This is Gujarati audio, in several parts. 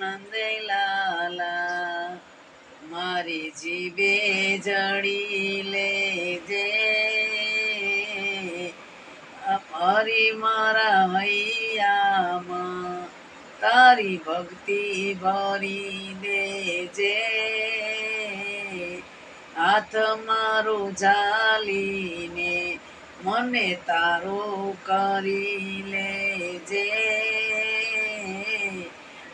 નંદલાલા મારી જીભે જડી લેજે હરી મારા હૈયામાં તારી ભક્તિ ભરી દેજે હાથ મારો ઝાલીને મને તારો કરી લેજે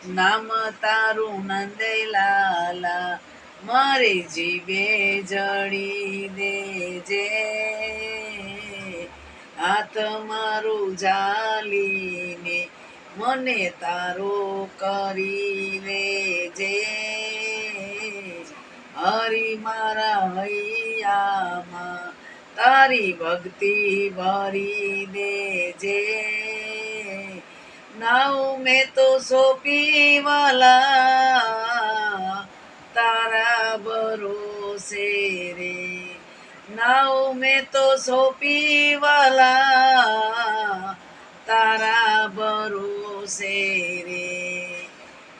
નામ તારું નંદલાલા મારી જીભે જડી દેજે હાથ મારું ઝાલીને મને તારો કરી લેજે હરી મારા હૈયામાં તારી ભક્તિ ભરી દેજે નાઉ મેં તો સોંપી વાલા તારા ભરોસે રે નાઉ મેં તો સોંપી વાલા તારા ભરોસે રે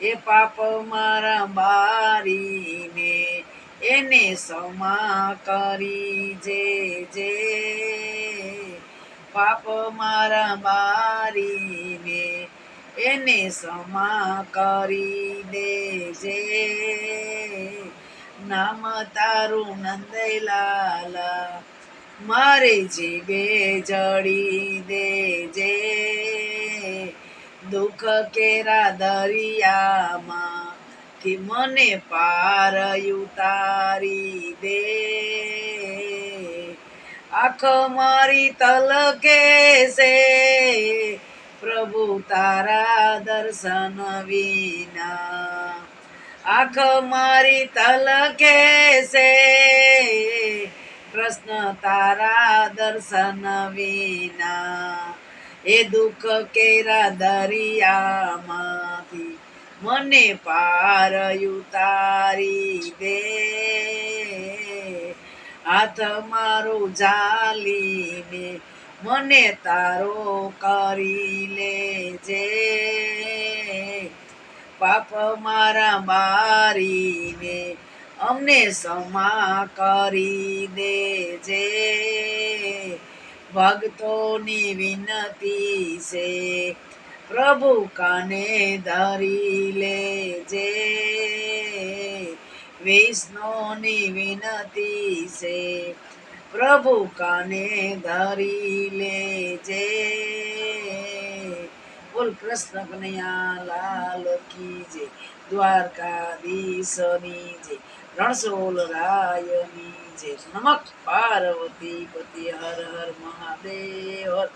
એ પાપ મારા બારીને એને ક્ષમા કરી જે પાપ મારા બારીને એને ક્ષમા કરી દેજે નામ તારું નંદલાલા મારે જીભે જડી દેજે દુઃખ કેરા દરિયામાં કે મને પાર ઉતારી દે આંખ મારી તલકે છે પ્રભુ તારા દર્શન વિના આંખ મારી તલકે છે કૃષ્ણ તારા દર્શન વિના એ દુઃખ કેરા દરિયામાંથી મને પાર ઉતારી દે હાથ મારો ઝાલીને મને તારો કરી લેજે પાપ મારા બારીને અમને ક્ષમા કરી દેજે ભક્તોની વિનતી છે પ્રભુ કાને ધરી લેજે વિષ્ણુની વિનતી છે પ્રભુ કાને ધરી લેજે બોલ કૃષ્ણ કનૈયા લાલ કી જય દ્વારકાધીશની જય રણછોડ રાયની જય નમઃ પાર્વતી પતિ હર હર મહાદેવ